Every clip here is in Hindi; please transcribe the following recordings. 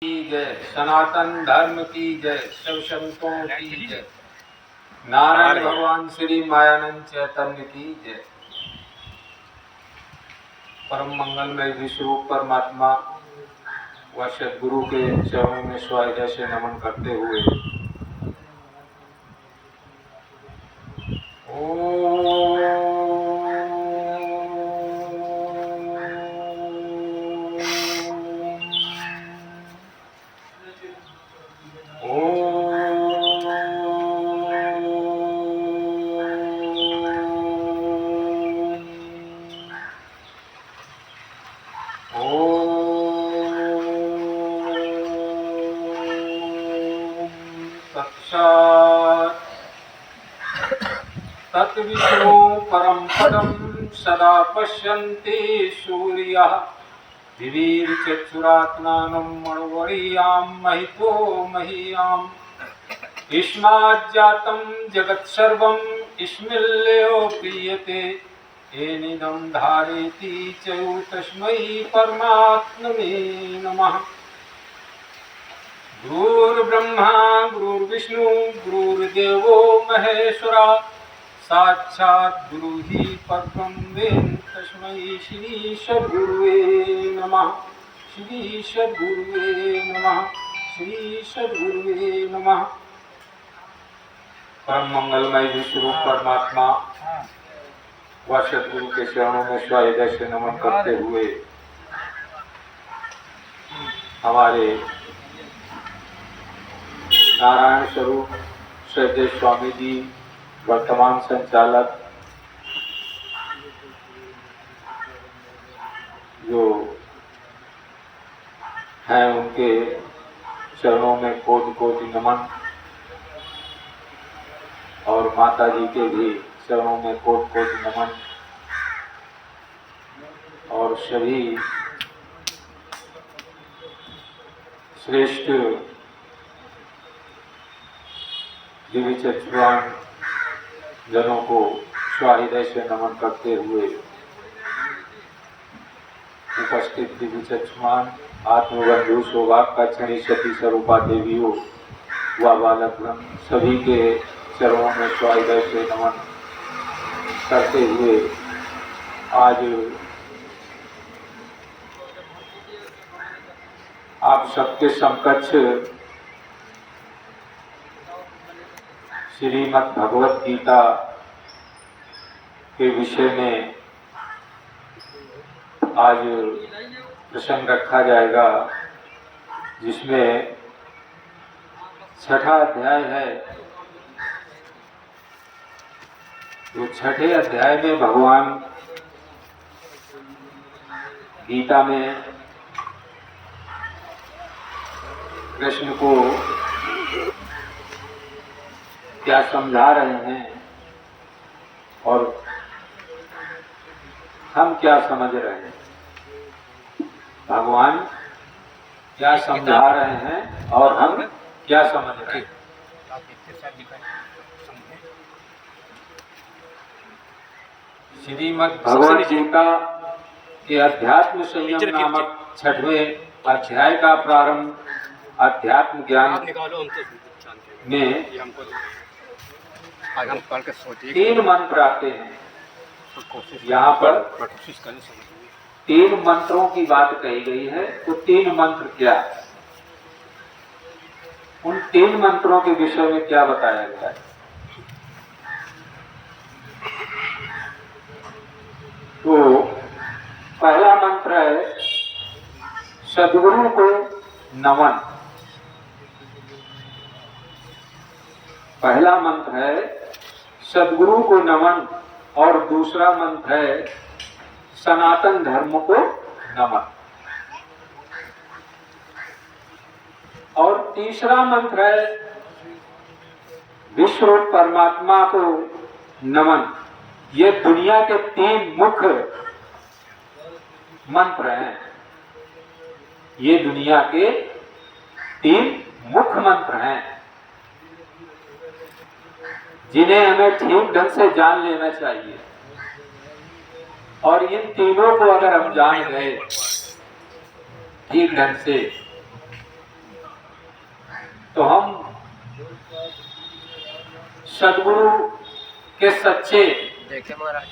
की जय, सनातन धर्म की जय, सब संतों की जय, नारायण भगवान श्री मायानंद चैतन्य की जय। परम मंगलमय विश्वरूप परमात्मा व सदगुरु के चरणों में स्वागत से नमन करते हुए तत्विष्णु परम पदम सदा पश्यन्ति सूर्यः दिवीर्चक्षुरात्मानं मणिवर्यां महितो महीयाम् इस्माज्जातं जगत्सर्वं इस्मिल्लेयो क्रियते येनिदं धारयति च तस्मै परमात्मने नमः। गुरुर्ब्रह्मा गुरुर्विष्णु गुरुर्देवो महेश्वरा साक्षात् गुरु ही परब्रह्म तस्मै श्री सद्गुरुवे नमः। श्री सद्गुरुवे नमः। श्री सद्गुरुवे नमः। परम मंगलमय विश्वरूप परमात्मा व सद्गुरु के चरणों में स्वागत से नमन करते हुए हमारे नारायण स्वरूप श्रद्धेय स्वामी जी वर्तमान संचालक जो हैं उनके चरणों में कोटि कोटि नमन और माता जी के भी चरणों में कोटि कोटि नमन और सभी श्रेष्ठ दिव्य चक्षुवान जनों को स्वाहृदय से नमन करते हुए उपस्थित दिव्य चक्षुवान आत्मबंधु सौभाग्यक्षणी सती स्वरूपा देवियों व बालकगण सभी के चरणों में स्वाहृदय से नमन करते हुए आज आप सबके समकक्ष श्रीमद् भगवत गीता के विषय में आज प्रसंग रखा जाएगा, जिसमें छठा अध्याय है। तो छठे अध्याय में भगवान गीता में कृष्ण को क्या समझा रहे हैं और हम क्या समझ रहे हैं। भगवान क्या समझा रहे हैं और हम क्या समझ रहे हैं। श्रीमद् भगवद गीता के अध्यात्म संयम नामक छठवें अध्याय का प्रारंभ अध्यात्म ज्ञान में तीन मंत्र आते हैं। यहाँ पर तीन मंत्रों की बात कही गई है। तो तीन मंत्र क्या, उन तीन मंत्रों के विषय में क्या बताया गया है। तो पहला मंत्र है सद्गुरु को नमन। पहला मंत्र है सद्गुरु को नमन और दूसरा मंत्र है सनातन धर्म को नमन और तीसरा मंत्र है विश्व परमात्मा को नमन। ये दुनिया के तीन मुख्य मंत्र हैं। ये दुनिया के तीन मुख्य मंत्र हैं जिन्हें हमें ठीक ढंग से जान लेना चाहिए। और इन तीनों को अगर हम जान गए ठीक ढंग से तो हम सदगुरु के सच्चे देखे महाराज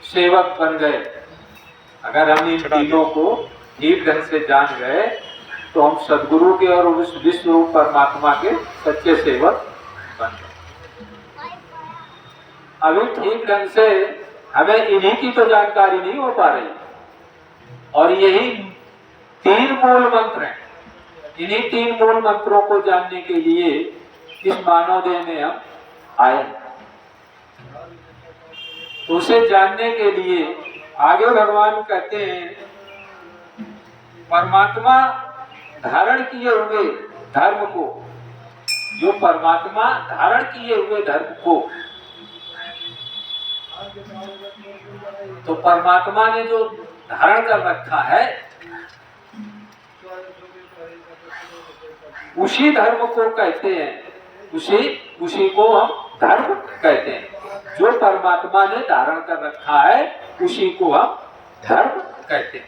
सेवक बन गए। अगर हम इन तीनों को ठीक ढंग से जान गए तो हम सदगुरु के और उस विश्व रूप परमात्मा के सच्चे सेवक बन गए। अभी ठीक ढंग से हमें इन्हीं की तो जानकारी नहीं हो पा रही, और यही 3 मूल मंत्र हैं। इन्हीं 3 मूल मंत्रों को जानने के लिए इस मानव देह में हम आए। तो उसे जानने के लिए आगे भगवान कहते हैं परमात्मा धारण किए हुए धर्म को, जो परमात्मा धारण किए हुए धर्म को, तो परमात्मा ने जो धारण कर रखा है उसी धर्म को कहते हैं, उसी को हम धर्म कहते हैं। जो परमात्मा ने धारण कर रखा है उसी को हम धर्म कहते हैं।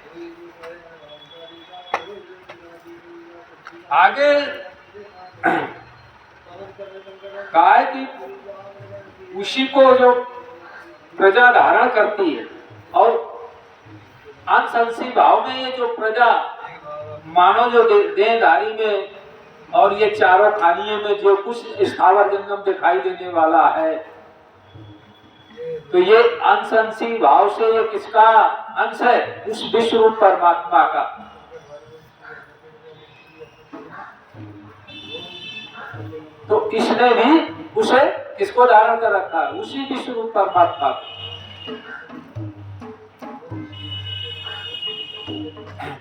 आगे कहा है कि उसी को जो प्रजा धारण करती है, और अंश-अंशी भाव में ये जो प्रजा मानव जो देहधारी में और ये चारों खानियों में जो कुछ स्थावर जंगम दिखाई देने वाला है, तो ये अंश-अंशी भाव से ये किसका अंश है? उस विश्व रूप परमात्मा का। तो इसने भी उसे किसको धारण कर रखा है? उसी विश्व रूप परमात्मा को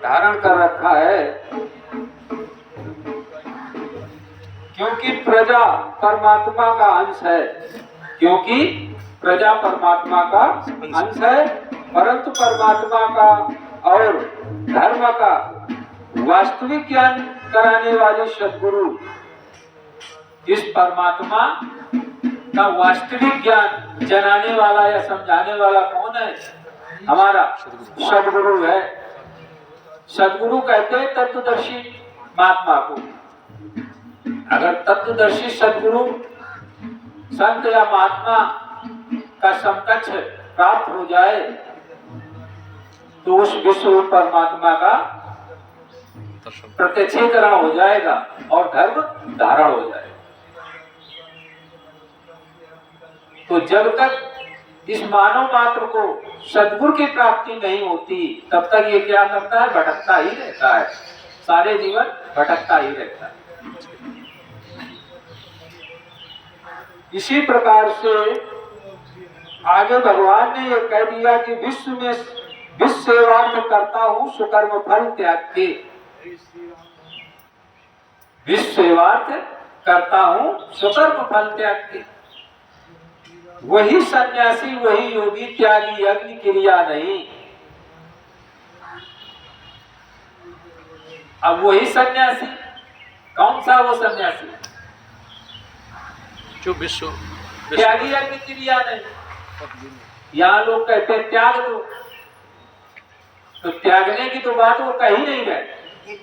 धारण कर रखा है। क्योंकि प्रजा परमात्मा का अंश है, क्योंकि प्रजा परमात्मा का अंश है, परंतु परमात्मा का और धर्म का वास्तविक ज्ञान कराने वाले सद्गुरु, इस परमात्मा का वास्तविक ज्ञान जनाने वाला या समझाने वाला कौन है? हमारा सद्गुरु है। सद्गुरु कहते हैं तत्वदर्शी महात्मा को। अगर तत्वदर्शी सद्गुरु संत या महात्मा का समकक्ष प्राप्त हो जाए तो उस विश्व परमात्मा का प्रत्यक्षीकरण हो जाएगा और धर्म धारण हो जाएगा। तो जब तक इस मानव मात्र को सद्गुरु की प्राप्ति नहीं होती तब तक ये क्या करता है? भटकता ही रहता है, सारे जीवन भटकता ही रहता है। इसी प्रकार से आगे भगवान ने ये कह दिया कि विश्व में विश्व सेवार्थ करता हूँ सुकर्म फल त्याग के। विश्व सेवार्थ करता हूँ सुकर्म फल त्याग के। वही सन्यासी, वही योगी, त्यागी अग्नि क्रिया नहीं। अब वही सन्यासी कौन सा? वो सन्यासी जो विश्व त्यागी अग्नि क्रिया नहीं। यहाँ लोग कहते हैं त्याग दो, तो त्यागने की तो बात वो कही नहीं रहे।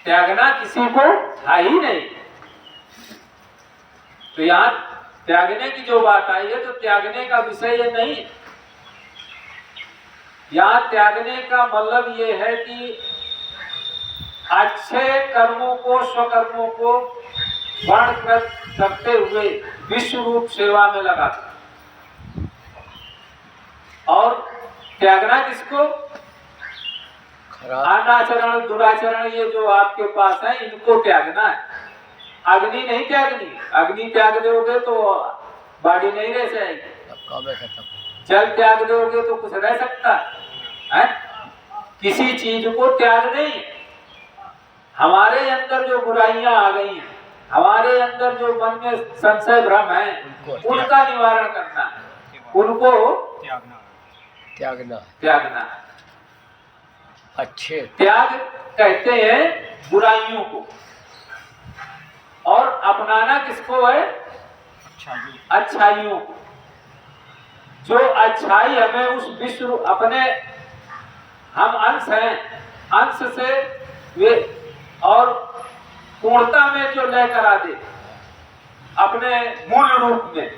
त्यागना किसी को है ही नहीं। तो यहाँ त्यागने की जो बात आई है तो त्यागने का विषय ये नहीं। यहाँ त्यागने का मतलब ये है कि अच्छे कर्मों को, स्वकर्मों को वर्ण करते हुए विश्व रूप सेवा में लगाते। और त्यागना किसको? अनाचरण, दुराचरण, ये जो आपके पास है इनको त्यागना है। अग्नि नहीं त्यागनी। अग्नि त्याग दोगे तो बॉडी नहीं रह जाएगी। जल त्याग दोगे तो कुछ रह सकता है? किसी चीज को त्याग नहीं। हमारे अंदर जो बुराइयां आ गई हैं, हमारे अंदर जो मन में संशय भ्रम है, उनका निवारण करना है, उनको त्यागना। अच्छे त्याग कहते हैं बुराइयों को, और अपनाना किसको है? अच्छाइयों को। जो अच्छाई हमें उस विश्व अपने, हम अंश हैं, अंश से वे और पूर्णता में जो लय करा दे अपने मूल रूप में,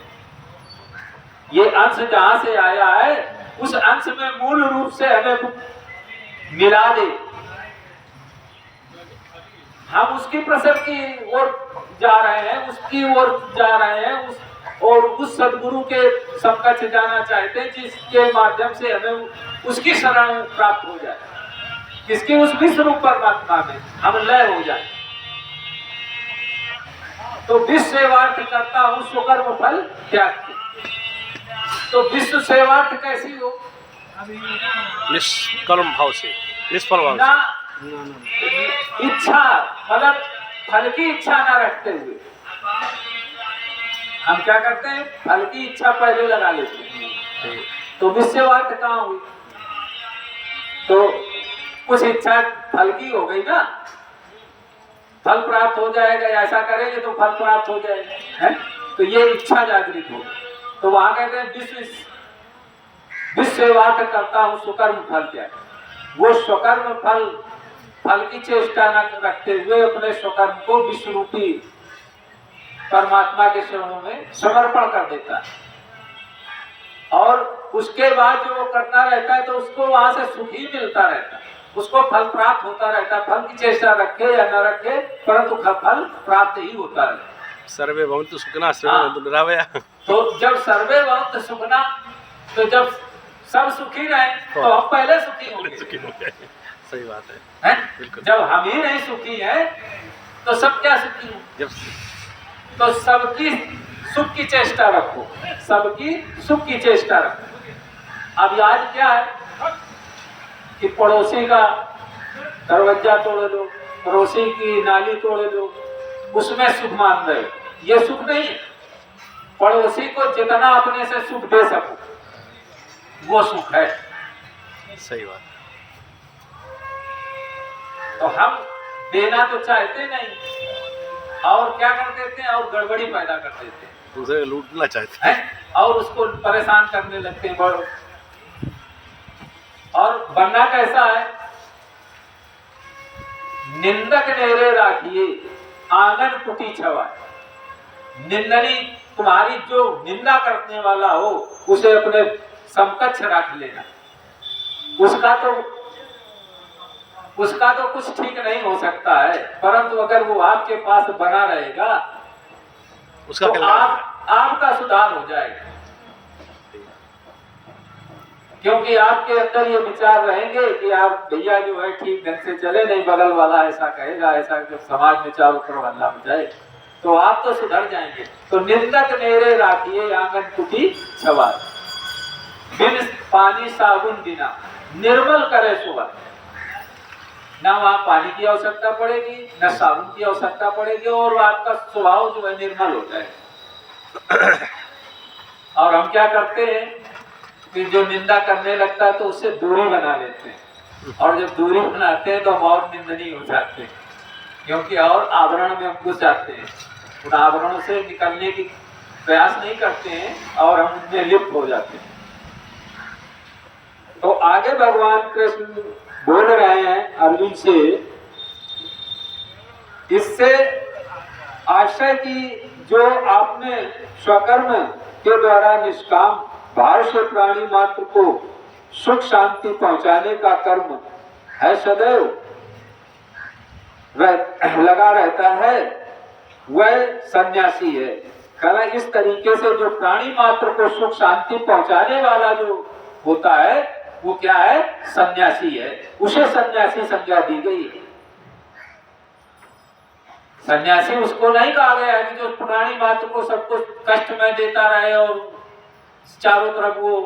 ये अंश जहां से आया है उस अंश में मूल रूप से हमें मिला दे, हम उसकी प्रसन्न की ओर जा रहे हैं, उसकी ओर जा रहे हैं, और उस सदगुरु के समकक्ष जाना चाहते हैं जिसके माध्यम से हमें उसकी शरण प्राप्त हो जाए, किसकी उस विश्व रूप परमात्मा में हम लय हो जाए। तो विश्व सेवार्थ करता हूं स्वकर्म फल त्याग के। तो विश्व सेवार्थ कैसी हो? निष्कर्म भाव से, निष्फल भाव ना से, इच्छा मतलब फल की इच्छा ना रखते हुए। हम क्या करते हैं, फल की इच्छा पहले लगा लेते हैं, तो विश्व सेवार्थ कहाँ हुई? तो कुछ इच्छा फल की हो गई ना, फल प्राप्त हो जाएगा, ऐसा करेंगे तो फल प्राप्त हो जाएगा, है? तो ये इच्छा जागृत हो, तो वहां कहते हैं विश्व सेवार्थ करता हूं स्वकर्म फल त्याग। वो स्वकर्म फल की चेष्टा न रखते हुए अपने स्वकर्म को विश्व रूपी परमात्मा के चरणों में समर्पण कर देता है, और उसके बाद जो वो करता रहता है तो उसको वहां से सुख ही मिलता रहता है, उसको फल प्राप्त होता रहता है। फल की चेष्टा रखे या न रखे परंतु फल प्राप्त ही होता है। सर्वे भवन्तु सुखिनः सर्वे भवन्तु निरामया। तो जब सर्वे भवन्तु सुखिनः, तो जब सब सुखी रहे तो हम पहले सुखी होंगे। सही बात है, जब हम ही नहीं सुखी हैं तो सब क्या सुखी होंगे? तो सबकी सुख की चेष्टा रखो, सबकी सुख की चेष्टा रखो। अब आज क्या है कि पड़ोसी का दरवाजा तोड़ दो, पड़ोसी की नाली तोड़ दो, उसमें सुख मान रहे, ये सुख नहीं है। पड़ोसी को जितना अपने से सुख दे सको वो सुख है। सही बात। तो हम देना तो चाहते नहीं, और क्या कर देते हैं, और गड़बड़ी पैदा कर देते हैं, दूसरे लूटना चाहते हैं, और उसको परेशान करने लगते हैं बड़ो। और बनना कैसा है, निंदक नेरे राखिए आंगन कुटी छवाए। निंदनी, तुम्हारी जो निंदा करने वाला हो उसे अपने समकक्ष रख लेना, उसका तो कुछ ठीक नहीं हो सकता है, परंतु अगर वो आपके पास बना रहेगा उसका तो आपका सुधार हो जाएगा, क्योंकि आपके अंदर ये विचार रहेंगे कि आप भैया जो है ठीक ढंग से चले, नहीं बगल वाला ऐसा कहेगा, ऐसा जब समाज में चारों तरफ हल्ला मचाए तो आप तो सुधर जाएंगे। तो निंदक नेरे राखिए आंगन कुटी छवाए, बिन पानी साबुन बिना निर्मल करे सुबह। ना वहां पानी की आवश्यकता पड़ेगी, न साबुन की आवश्यकता पड़ेगी, और आपका स्वभाव जो है निर्मल हो जाएगा। और हम क्या करते हैं कि जो निंदा करने लगता है तो उससे दूरी बना लेते हैं, और जब दूरी बनाते हैं तो हम और निंदनीय हो जाते हैं, क्योंकि और आवरण में हम घुस जाते हैं, उन आवरणों से निकलने की प्रयास नहीं करते हैं और हम उनमें लिप्त हो जाते हैं। तो आगे भगवान कृष्ण बोल रहे हैं अर्जुन से, इससे आशय की जो आपने स्वकर्म के द्वारा निष्काम भाव से प्राणी मात्र को सुख शांति पहुंचाने का कर्म है, सदैव लगा रहता है, वह सन्यासी है। कहना इस तरीके से जो प्राणी मात्र को सुख शांति पहुंचाने वाला जो होता है वो क्या है, सन्यासी है, उसे सन्यासी संज्ञा दी गई है। सन्यासी उसको नहीं कहा गया है कि जो प्राणी मात्र को सब कुछ कष्ट में देता रहे और चारों तरफ वो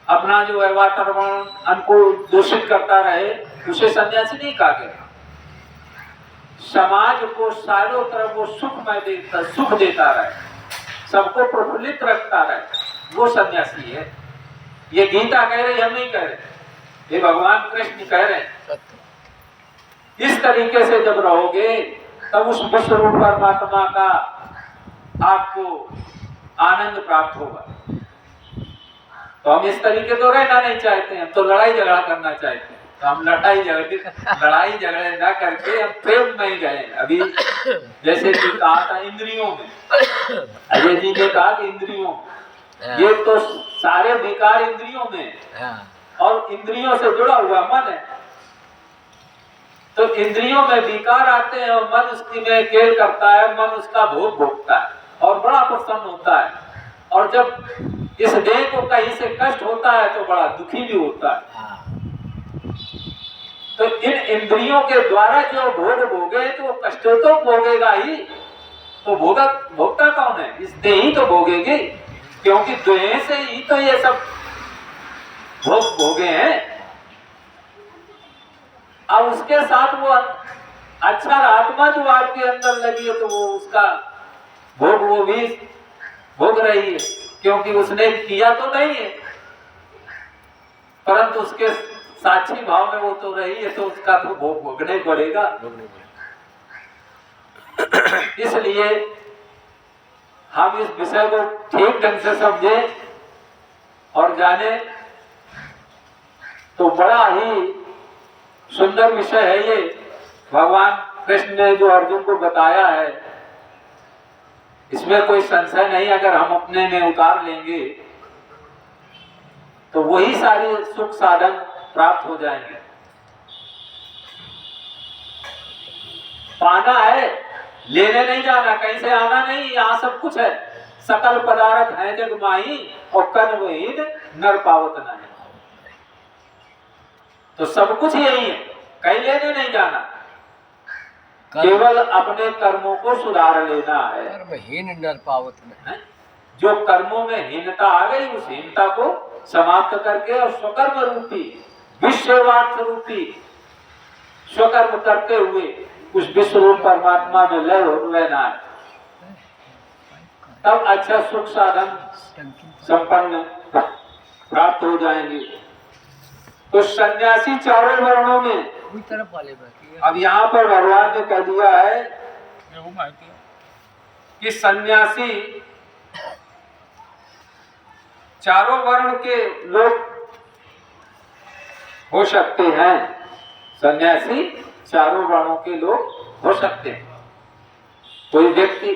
अपना जो है वातावरण अनुकूल दूषित करता रहे, उसे सन्यासी नहीं कहा गया। समाज को चारों तरफ वो सुख देता रहे, सबको प्रफुल्लित रखता रहे, वो सन्यासी है। ये गीता कह रही, हम नहीं कह रहे, ये भगवान कृष्ण कह रहे हैं। इस तरीके से जब रहोगे तब उस विश्व रूप परमात्मा का आपको आनंद प्राप्त होगा। तो हम इस तरीके तो रहना नहीं चाहते हैं, हम तो लड़ाई झगड़ा करना चाहते हैं। तो हम लड़ाई झगड़े ना करके हम प्रेम में गए। अभी जैसे कि कहा था इंद्रियों में, अजय जी ने कहा कि इंद्रियों में, ये तो सारे विकार इंद्रियों में, और इंद्रियों से जुड़ा हुआ मन है। तो इंद्रियों में विकार आते हैं और मन उसकी में खेल करता है, मन उसका भोग भोगता है और बड़ा प्रसन्न होता है। और जब इस देह को कहीं से कष्ट होता है तो बड़ा दुखी भी होता है। तो इन इंद्रियों के द्वारा जो भोग भोगे तो कष्ट तो भोगेगा ही। तो भोगता कौन है? इस देह ही तो भोगेगी, क्योंकि देह से ही तो ये सब भोग भोगे हैं। अब उसके साथ वो अच्छा आत्मा जो आपके अंदर लगी है तो वो उसका भोग वो भी भोग रही है, क्योंकि उसने किया तो नहीं है, परंतु उसके साक्षी भाव में वो तो रही है, तो उसका तो भोग भोगना ही पड़ेगा। इसलिए हम इस विषय को ठीक ढंग से समझे और जाने तो बड़ा ही सुंदर विषय है ये। भगवान कृष्ण ने जो अर्जुन को बताया है, इसमें कोई संशय नहीं। अगर हम अपने में उतार लेंगे तो वही सारे सुख साधन प्राप्त हो जाएंगे। पाना है, लेने नहीं जाना, कहीं से आना नहीं, यहाँ सब कुछ है। सकल पदार्थ है जग माही और कन वहीन नर पावत नहीं। तो सब कुछ यही है, कहीं लेने नहीं जाना, केवल अपने कर्मों को सुधार लेना है। कर्महीन नर पावत नहीं। जो कर्मों में हीनता आ गई, उस हीनता को समाप्त करके और स्वकर्म रूपी विश्ववार्थ रूपी स्वकर्म करते हुए उस विश्व रूप परमात्मा में लय रहना है। तब अच्छा सुख साधन संपन्न प्राप्त हो जाएंगे। तो सन्यासी चारों वर्णों में, तरफ वाले अब यहाँ पर भगवान ने कह दिया है कि सन्यासी चारों वर्ण के लोग हो सकते हैं। सन्यासी चारों वर्णों के लोग हो सकते हैं। कोई व्यक्ति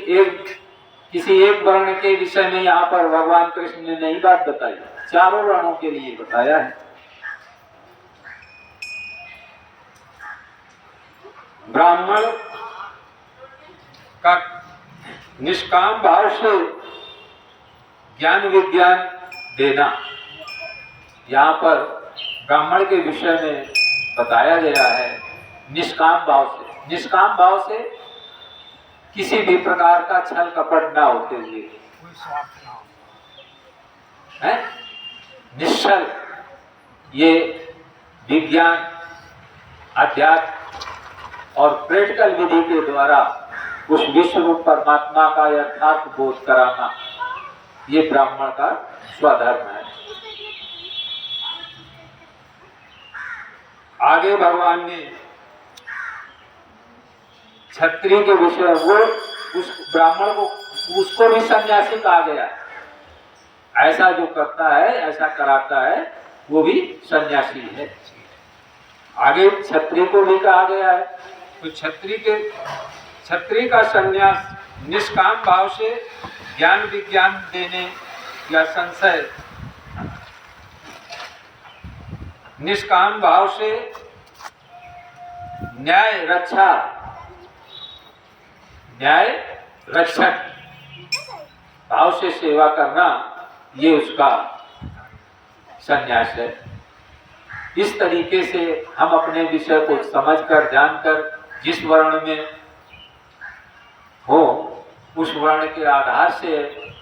किसी एक वर्ण के विषय में यहाँ पर भगवान कृष्ण ने नई बात बताई, चारों वर्णों के लिए बताया है। ब्राह्मण का निष्काम भाव से ज्ञान विज्ञान देना, यहाँ पर ब्राह्मण के विषय में बताया गया है। निष्काम भाव से, निष्काम भाव से किसी भी प्रकार का छल कपट ना होते हुए, है निश्चल, ये विज्ञान अध्यात्म और प्रैक्टिकल विधि के द्वारा उस विश्व रूप परमात्मा का यथार्थ बोध कराना, ये ब्राह्मण का स्वधर्म है। आगे भगवान ने क्षत्रिय के विषय, वो उस ब्राह्मण को, उसको भी सन्यासी कहा गया। ऐसा जो करता है, ऐसा कराता है, वो भी सन्यासी है। आगे क्षत्रिय को भी कहा गया है। तो क्षत्रिय का सन्यास निष्काम भाव से ज्ञान विज्ञान देने या संशय, निष्काम भाव से न्याय रक्षा, न्याय रक्षक भाव से सेवा करना, ये उसका संन्यास है। इस तरीके से हम अपने विषय को समझकर जानकर जिस वर्ण में हो, उस वर्ण के आधार से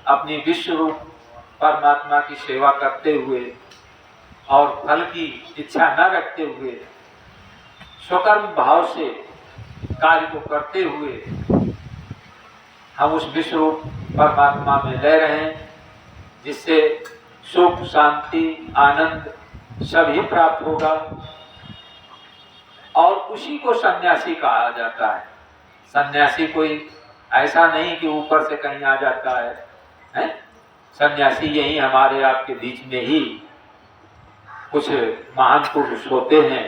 अपनी विश्व रूप परमात्मा की सेवा करते हुए और फल की इच्छा न रखते हुए स्वकर्म भाव से कार्य को करते हुए हम उस विश्व रूप परमात्मा में लय रहें, जिससे सुख शांति आनंद सभी प्राप्त होगा। और उसी को सन्यासी कहा जाता है। सन्यासी कोई ऐसा नहीं कि ऊपर से कहीं आ जाता है? सन्यासी यही हमारे आपके बीच में ही कुछ महान पुरुष होते हैं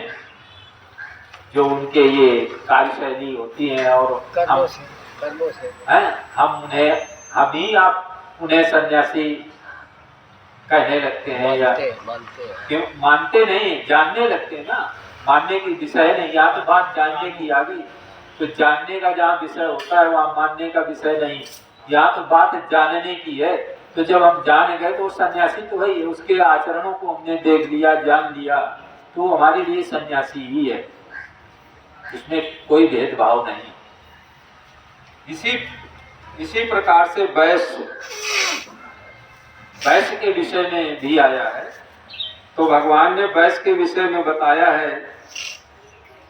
जो उनके ये कार्यशैली होती है और कर्मों से हम ही आप उन्हें सन्यासी कहने लगते हैं या मानते हैं। क्यों मानते नहीं, जानने लगते हैं ना। मानने की विषय नहीं, या तो बात जानने की आ गई, तो जानने का जहाँ विषय होता है वहाँ मानने का विषय नहीं। यहाँ तो बात जानने की है, तो जब हम जान गए तो सन्यासी तो है ही, उसके आचरणों को हमने देख लिया, जान लिया, तो हमारे लिए सन्यासी ही है, इसमें कोई भेदभाव नहीं। इसी प्रकार से वैश्य के विषय में भी आया है। तो भगवान ने वैश्य के विषय में बताया है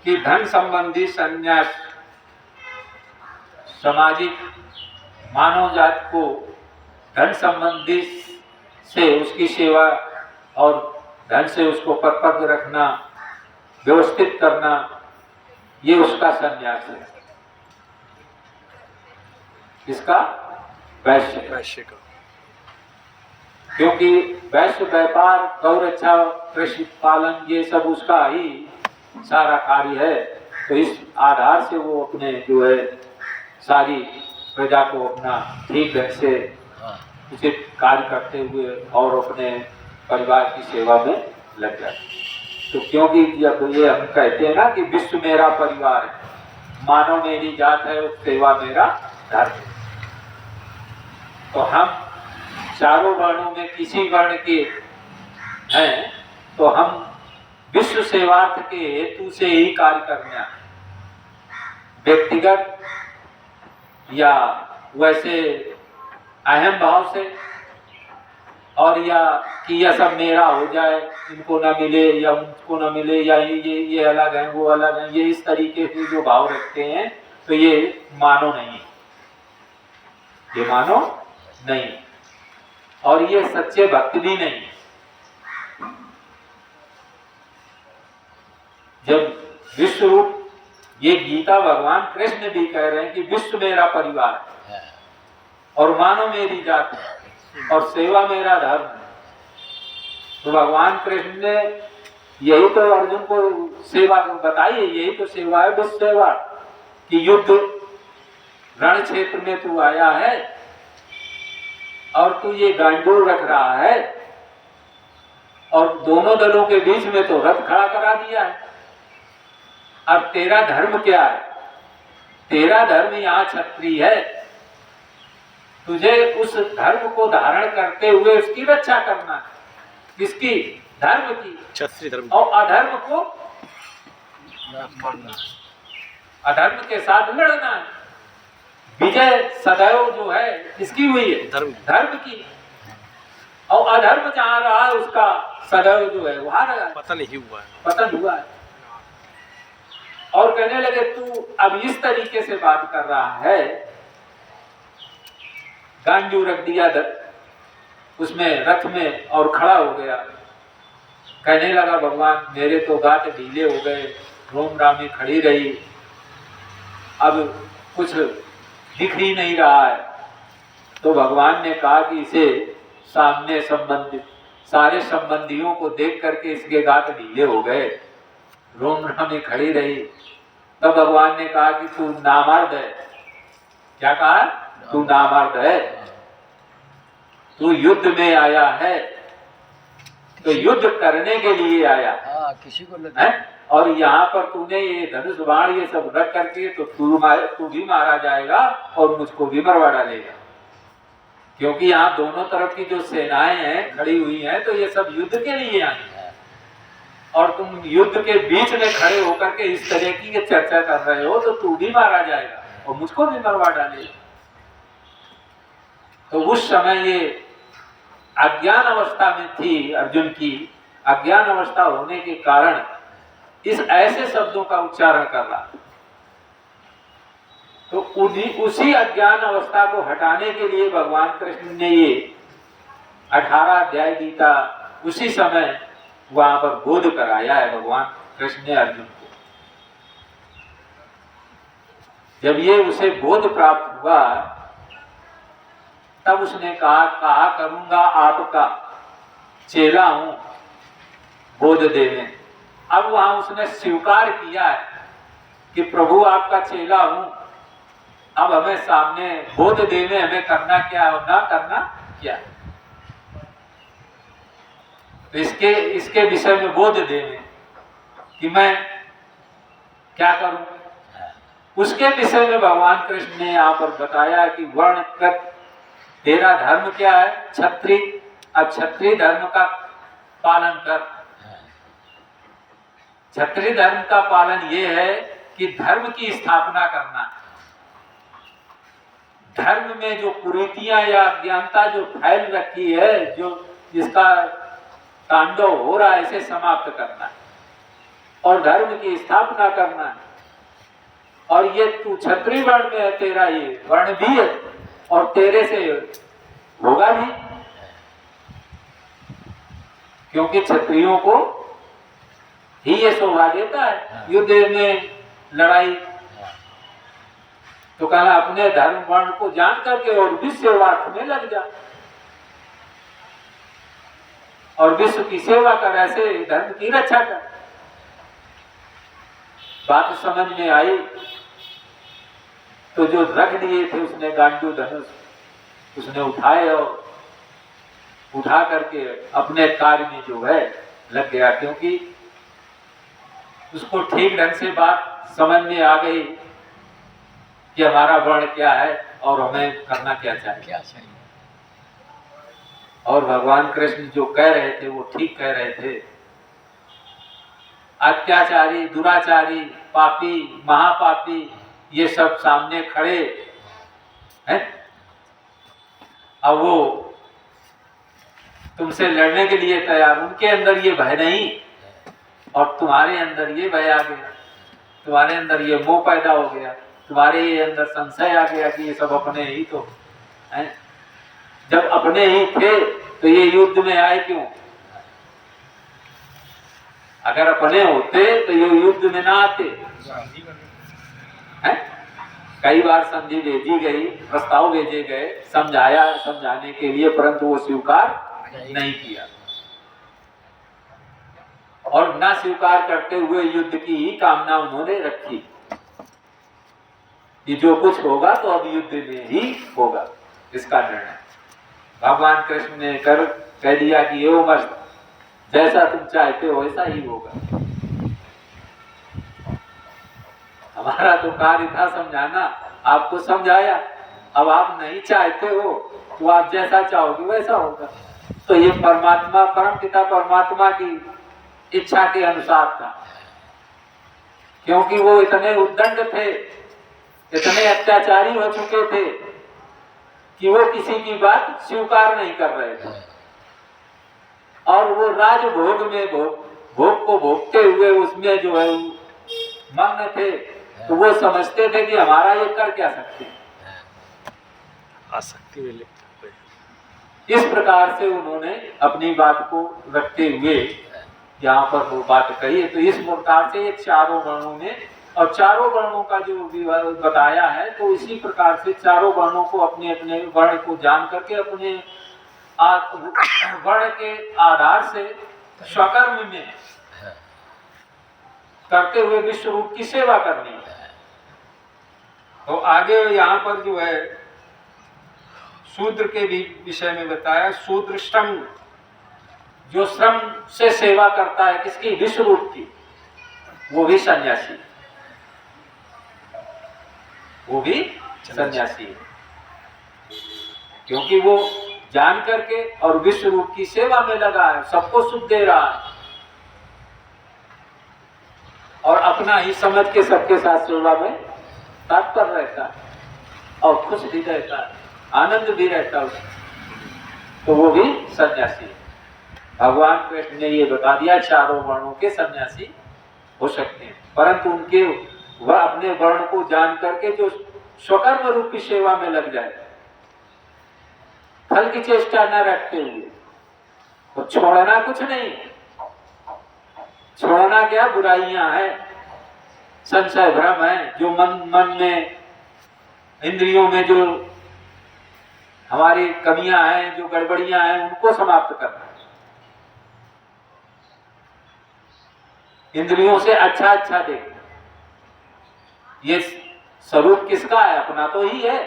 कि धन संबंधी संन्यास सामाजिक मानव जाति को धन संबंधी से उसकी सेवा और धन से उसको परिपक्व रखना, व्यवस्थित करना, ये उसका संन्यास है। इसका वैश्य का, क्योंकि वैश्य व्यापार, गौरक्षा, कृषि पालन, ये सब उसका ही सारा कार्य है। तो इस आधार से वो अपने जो है सारी प्रजा को अपना ठीक ढंग से उचित कार्य करते हुए और अपने परिवार की सेवा में लग जाते। तो क्योंकि जब ये हम कहते हैं ना कि विश्व मेरा परिवार है, मानव मेरी जात है, सेवा मेरा धर्म है, तो हम चारों वर्णों में किसी वर्ण के हैं तो हम विश्व सेवार्थ के हेतु से ही कार्य करना, व्यक्तिगत या वैसे अहम भाव से, और या कि यह सब मेरा हो जाए, इनको ना मिले या उनको ना मिले, या ये अलग है वो अलग है, ये इस तरीके से जो भाव रखते हैं, तो ये मानो नहीं, ये मानो नहीं, और ये सच्चे भक्त भी नहीं। जब विश्व रूप, ये गीता भगवान कृष्ण भी कह रहे हैं कि विश्व मेरा परिवार है और मानव मेरी जात है और सेवा मेरा धर्म है। तो भगवान कृष्ण ने यही तो अर्जुन को सेवा बताई है, यही तो सेवा है, विश्व सेवा, कि युद्ध रण क्षेत्र में तू आया है और तू ये गांडूर रख रहा है और दोनों दलों के बीच में तो रथ खड़ा करा दिया है। अब तेरा धर्म क्या है? तेरा धर्म यहाँ क्षत्रिय है, तुझे उस धर्म को धारण करते हुए उसकी रक्षा करना है। किसकी? धर्म की, क्षत्रिय धर्म। और अधर्म को, अधर्म के साथ लड़ना है। विजय सदैव जो है किसकी हुई है? धर्म की। और अधर्म जहाँ रहा है उसका सदैव जो है वहां रहा, पतन ही हुआ है, पतन हुआ है। और कहने लगे तू अब इस तरीके से बात कर रहा है, गांजू रख दिया उसमें रथ में और खड़ा हो गया। कहने लगा भगवान मेरे तो गांठ ढीले हो गए, रोम रामी खड़ी रही, अब कुछ दिख ही नहीं रहा है। तो भगवान ने कहा कि इसे सामने संबंधित सारे संबंधियों को देख करके इसके गांठ ढीले हो गए, रोम रामी खड़ी रही। तब भगवान ने कहा कि तू नामर्द है। क्या कहा? तू नामर्द है, तू युद्ध में आया है, तो युद्ध करने के लिए आया किसी को है। और यहाँ पर तूने ये धनुष बाण ये सब रख करके तो तू भी मारा जाएगा और मुझको भी मरवा डालेगा, क्योंकि यहाँ दोनों तरफ की जो सेनाएं हैं खड़ी हुई हैं तो ये सब युद्ध के लिए आई हैं, और तुम युद्ध के बीच में खड़े होकर के इस तरह की चर्चा कर रहे हो तो तू भी मारा जाएगा और मुझको भी मरवा डालेगा। तो उस समय ये अज्ञान अवस्था में थी, अर्जुन की अज्ञान अवस्था होने के कारण इस ऐसे शब्दों का उच्चारण कर रहा। तो उसी अज्ञान अवस्था को हटाने के लिए भगवान कृष्ण ने ये 18 अध्याय गीता उसी समय वहां पर बोध कराया है भगवान कृष्ण ने अर्जुन को। जब ये उसे बोध प्राप्त हुआ तब उसने कहा करूंगा आपका चेला हूं बोध देने। अब वहां उसने स्वीकार किया है कि प्रभु आपका चेला हूं, अब हमें सामने बोध देने हमें करना क्या और ना करना क्या। तो इसके विषय में बोध देने कि मैं क्या करूं, उसके विषय में भगवान कृष्ण ने यहाँ पर बताया कि वर्ण कृत तेरा धर्म क्या है, क्षत्रिय। अब क्षत्रिय धर्म का पालन कर। क्षत्रिय धर्म का पालन ये है कि धर्म की स्थापना करना, धर्म में जो कुरीतियां या अज्ञानता जो फैल रखी है, जो जिसका तांडव हो रहा है, इसे समाप्त करना और धर्म की स्थापना करना है। और ये तू क्षत्रिय वर्ण में है, तेरा ये वर्ण भी है और तेरे से होगा भी, क्योंकि क्षत्रियों को ही ये शोभा देता है युद्ध में लड़ाई। तो कहना अपने धर्म वर्ण को जान करके और विश्व सेवार्थ में लग जा और विश्व की सेवा कर, ऐसे धर्म की रक्षा कर। बात समझ में आई तो जो रख दिए थे उसने गांडू धनुष उसने उठाए और उठा करके अपने कार्य में जो है लग गया, क्योंकि उसको ठीक ढंग से बात समझ में आ गई कि हमारा वर्ण क्या है और हमें करना क्या चाहिए। और भगवान कृष्ण जो कह रहे थे वो ठीक कह रहे थे। अत्याचारी, दुराचारी, पापी, महापापी ये सब सामने खड़े हैं। अब वो तुमसे लड़ने के लिए तैयार, उनके अंदर ये भय नहीं और तुम्हारे अंदर ये भय आ गया, तुम्हारे अंदर ये मोह पैदा हो गया, तुम्हारे ये अंदर संशय आ गया कि ये सब अपने ही तो हैं। जब अपने ही थे तो ये युद्ध में आए क्यों? अगर अपने होते तो ये युद्ध में ना आते हैं। कई बार संधि भेजी गई, प्रस्ताव भेजे गए, समझाने के लिए, परंतु वो स्वीकार नहीं किया और ना स्वीकार करते हुए युद्ध की ही कामना उन्होंने रखी कि जो कुछ होगा तो अब युद्ध में ही होगा, इसका निर्णय भगवान कृष्ण ने कह दिया कि यो मस्त, जैसा तुम चाहते हो वैसा ही होगा। हमारा तो कार्य था समझाना, आपको समझाया, अब आप नहीं चाहते हो तो आप जैसा चाहोगे वैसा होगा। तो ये परमात्मा, परमपिता परमात्मा की इच्छा के अनुसार था, क्योंकि वो इतने उद्दंड थे, इतने अत्याचारी हो चुके थे कि वो किसी की बात स्वीकार नहीं कर रहे थे और वो राजभोग में भोग को भोगते हुए उसमें जो है मग्न थे। तो वो समझते थे कि हमारा ये कर क्या सकते हैं, आसक्ति में लिप्त। इस प्रकार से उन्होंने अपनी बात को रखते हुए यहाँ पर वो बात कही है। तो इस प्रकार से ये चारों वर्णों में, और चारों वर्णों का जो बताया है, तो इसी प्रकार से चारों वर्णों को अपने अपने वर्ण को जान करके अपने वर्ण के आधार से स्वकर्म में करते हुए विश्व रूप की सेवा करनी है। तो आगे यहाँ पर जो है शूद्र के भी विषय में बताया, शूद्र श्रम, जो श्रम से सेवा करता है किसकी? विश्व रूप की, वो भी सन्यासी, वो भी सन्यासी है, क्योंकि वो जान करके और विश्व रूप की सेवा में लगा है, सबको सुख दे रहा है और अपना ही समझ के सबके साथ सेवा में तत्पर रहता है और खुश भी रहता है, आनंद भी रहता है उसमें, तो वो भी सन्यासी है। भगवान कृष्ण ने ये बता दिया चारों वर्णों के सन्यासी हो सकते हैं, परंतु उनके वह अपने वर्ण को जान करके जो स्वकर्म रूप की सेवा में लग जाए, फल की चेष्टा न रखते हुए, तो छोड़ना कुछ नहीं, छोड़ना क्या? बुराइयां हैं, संशय भ्रम है, जो मन में, इंद्रियों में जो हमारी कमियां हैं, जो गड़बड़ियां हैं, उनको समाप्त करना। इंद्रियों से अच्छा अच्छा देखना, ये स्वरूप किसका है? अपना तो ही है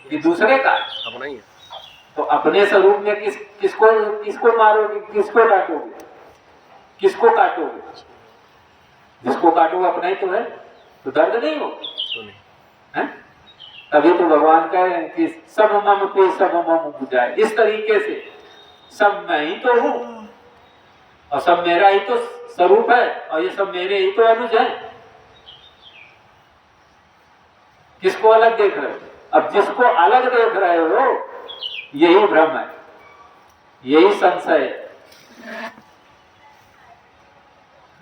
कि दूसरे का है? अपना ही है। तो अपने स्वरूप में किसको मारोगे, किसको काटोगे? किसको काटोगे? जिसको काटोगे अपना ही तो है, तो दर्द नहीं हो तो नहीं। है? तभी तो भगवान कह रहे हैं कि सब मम पे सब मम बुझाए। इस तरीके से सब मैं ही तो हूं और सब मेरा ही तो स्वरूप है और ये सब मेरे ही तो अनुज है। किसको अलग देख रहे हो? अब जिसको अलग देख रहे हो यही भ्रम है, यही संशय है।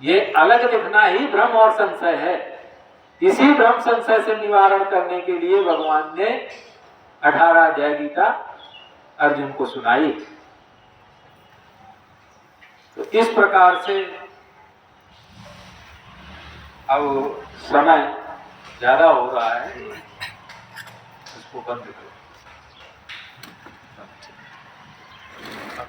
ये अलग दिखना ही भ्रम और संशय है। इसी भ्रम संशय से निवारण करने के लिए भगवान ने 18 अध्याय गीता अर्जुन को सुनाई। तो इस प्रकार से अब समय ज्यादा हो रहा है, इसको बंद करो।